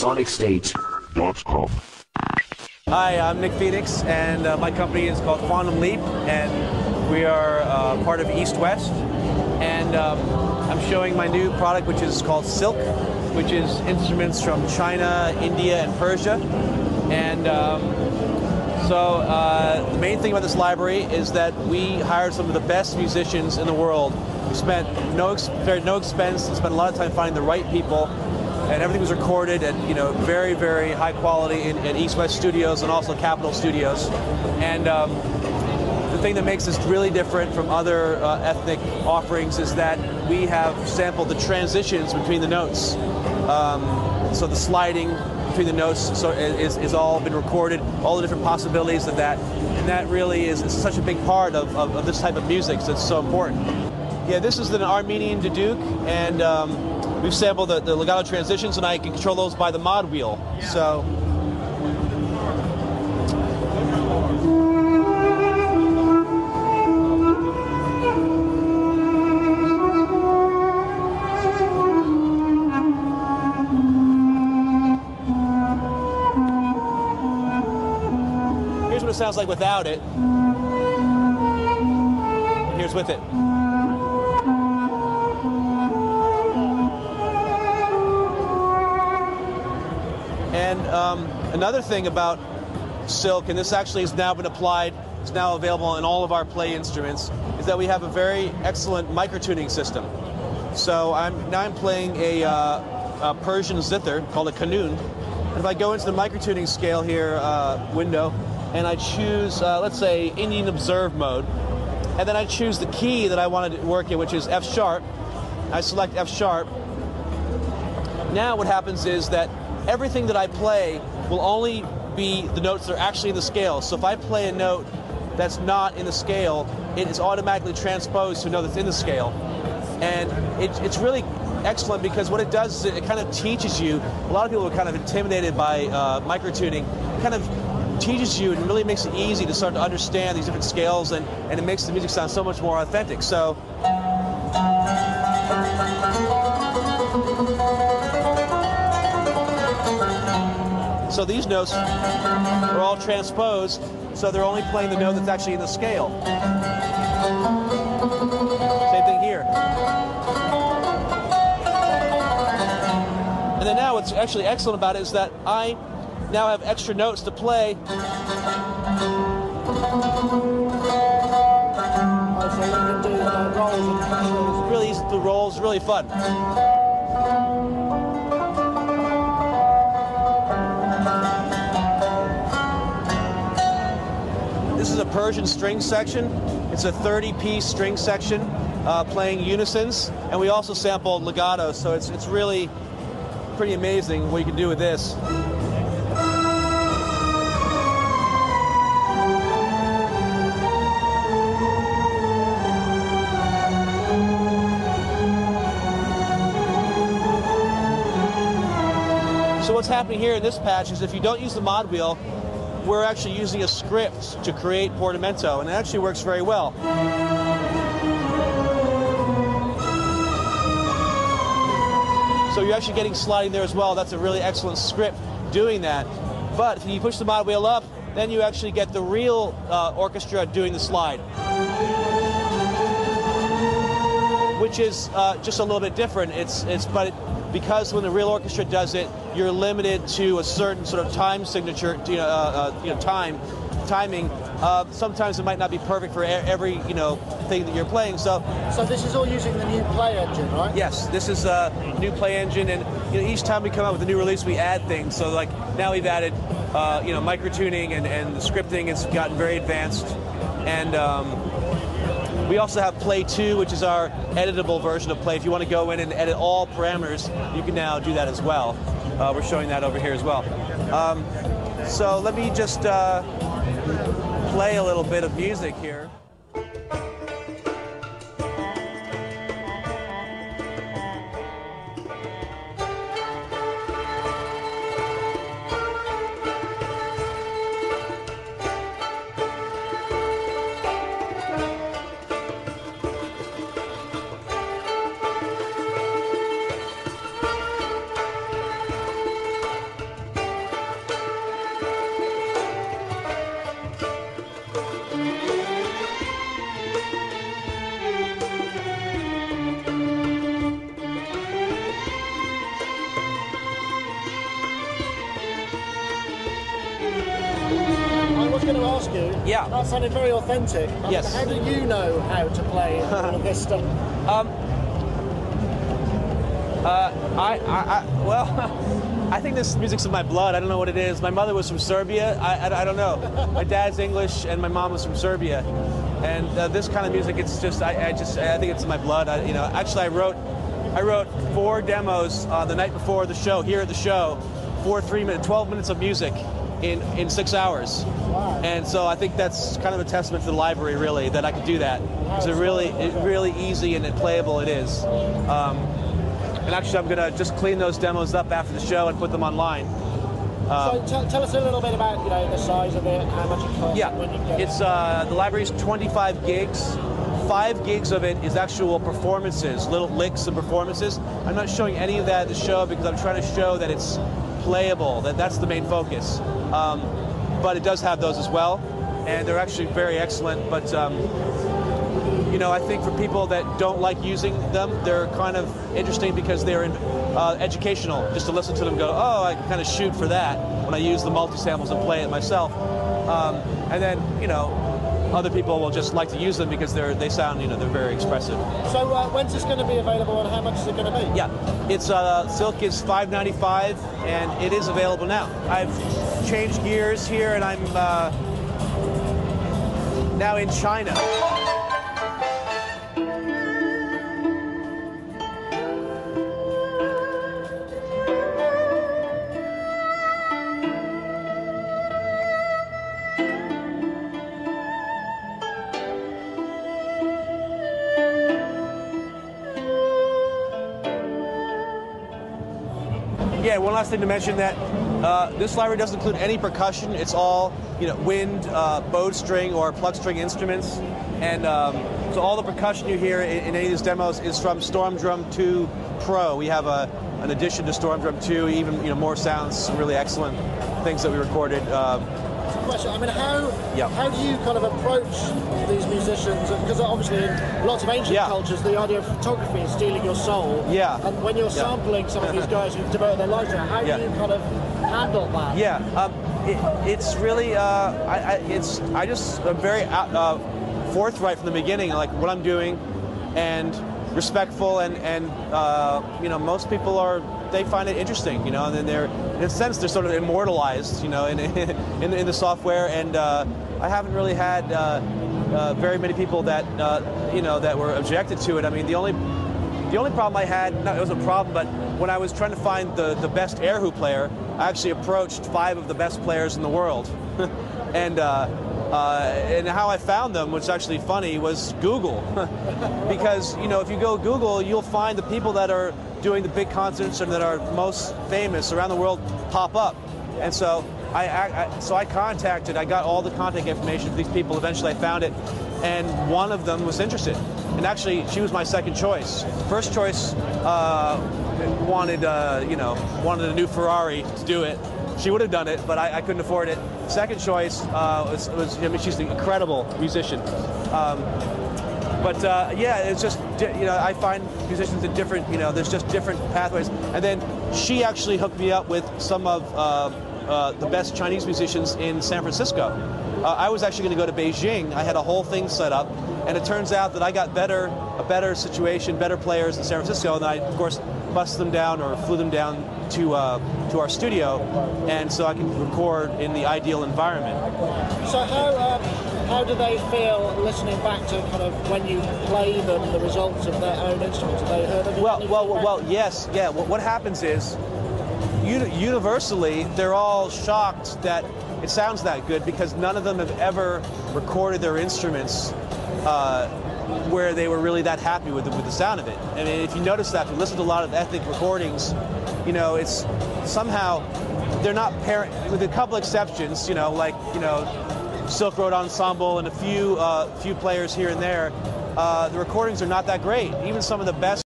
SonicState.com. Hi, I'm Nick Phoenix, and my company is called Quantum Leap, and we are part of East West. And I'm showing my new product, which is called Silk, which is instruments from China, India, and Persia. And so the main thing about this library is that we hired some of the best musicians in the world. We spent no expense, and spent a lot of time finding the right people. And everything was recorded at, very, very high quality in East West Studios and also Capitol Studios. And the thing that makes this really different from other ethnic offerings is that we have sampled the transitions between the notes. So the sliding between the notes is all been recorded, all the different possibilities of that. And that really is such a big part of this type of music, so it's so important. Yeah, this is an Armenian duduk, and we've sampled the legato transitions, and I can control those by the mod wheel. So. Here's what it sounds like without it. Here's with it. And another thing about Silk, and this actually has now been applied, it's now available in all of our play instruments, is that we have a very excellent microtuning system. So now I'm playing a Persian zither called a kanun. And if I go into the microtuning scale here window, and I choose, let's say, Indian Observe mode, and then I choose the key that I want to work in, which is F sharp. I select F sharp. Now what happens is that everything that I play will only be the notes that are actually in the scale. So if I play a note that's not in the scale, it is automatically transposed to a note that's in the scale. And it's really excellent because what it does is it kind of teaches you, a lot of people are kind of intimidated by microtuning, it kind of teaches you and really makes it easy to start to understand these different scales, and it makes the music sound so much more authentic. So these notes are all transposed, so they're only playing the note that's actually in the scale. Same thing here. And then now what's actually excellent about it is that I now have extra notes to play. It's really easy to do rolls, really fun. This is a Persian string section. It's a 30-piece string section playing unisons, and we also sampled legato, so it's really pretty amazing what you can do with this. So what's happening here in this patch is if you don't use the mod wheel, we're actually using a script to create portamento, and it actually works very well. So you're actually getting sliding there as well. That's a really excellent script doing that. But if you push the mod wheel up, then you actually get the real orchestra doing the slide, which is just a little bit different. Because when the real orchestra does it, you're limited to a certain sort of time signature, timing. Sometimes it might not be perfect for every thing that you're playing. So this is all using the new play engine, right? Yes, this is a new play engine, and each time we come out with a new release, we add things. So like now we've added microtuning, and the scripting has gotten very advanced, and we also have Play 2, which is our editable version of Play. If you want to go in and edit all parameters, you can now do that as well. We're showing that over here as well. So let me just play a little bit of music here. going to ask you. Yeah. That sounded very authentic. Yes. How do you know how to play all of this stuff? Well, I think this music's in my blood. I don't know what it is. My mother was from Serbia. I don't know. My dad's English, and my mom was from Serbia. And this kind of music, it's just I think it's in my blood. Actually, I wrote 4 demos the night before the show here at the show, 12 minutes of music in 6 hours. Wow. And so I think that's kind of a testament to the library, really, that I could do that. It's really easy and playable it is. And actually, I'm going to just clean those demos up after the show and put them online. So tell us a little bit about the size of it, how much it costs. Yeah, when you get it's the library's 25 gigs. 5 gigs of it is actual performances, little licks of performances. I'm not showing any of that at the show because I'm trying to show that it's playable. That's the main focus. But it does have those as well, and they're actually very excellent. But I think for people that don't like using them, they're kind of interesting because they're educational. Just to listen to them go, oh, I can kind of shoot for that when I use the multi-samples and play it myself. And then, other people will just like to use them because they sound, they're very expressive. So when's this going to be available, and how much is it going to be? Yeah, it's Silk is $5.95, and it is available now. I've changed gears here, and I'm now in China. Yeah, one last thing to mention that this library doesn't include any percussion. It's all wind, bowed string, or pluck string instruments, and so all the percussion you hear in any of these demos is from Storm Drum 2 Pro. We have an addition to Storm Drum 2, even more sounds, really excellent things that we recorded. Question. I mean, how do you kind of approach these musicians? Because obviously, in lots of ancient cultures, the idea of photography is stealing your soul. Yeah. And when you're sampling some of these guys who've devoted their lives to it, how do you kind of handle that? Yeah. It's really I just am very forthright from the beginning, like what I'm doing, and respectful, and most people they find it interesting, and then they're, in a sense, they're sort of immortalized, in the software, and I haven't really had very many people that that were objected to it. I mean, the only problem I had, it was a problem, but when I was trying to find the best air hoop player, I actually approached 5 of the best players in the world, and how I found them, which is actually funny, was Google. Because, if you go Google, you'll find the people that are doing the big concerts and that are most famous around the world pop up. And so I got all the contact information for these people. Eventually I found it, and one of them was interested. And actually, she was my second choice. First choice wanted a new Ferrari to do it. She would have done it, but I couldn't afford it. Second choice was she's an incredible musician. It's just, I find musicians in different, there's just different pathways. And then she actually hooked me up with some of the best Chinese musicians in San Francisco. I was actually going to go to Beijing. I had a whole thing set up, and it turns out that I got a better situation, better players in San Francisco, and I, of course, bussed them down or flew them down to our studio, and so I can record in the ideal environment. So how do they feel listening back to kind of when you play them the results of their own instruments? Have they heard of it? Well, yes, yeah. What happens is, universally, they're all shocked that it sounds that good because none of them have ever recorded their instruments where they were really that happy with the sound of it. I mean, if you notice that, if you listen to a lot of ethnic recordings, it's somehow they're not with a couple exceptions, Silk Road Ensemble and a few players here and there. The recordings are not that great. Even some of the best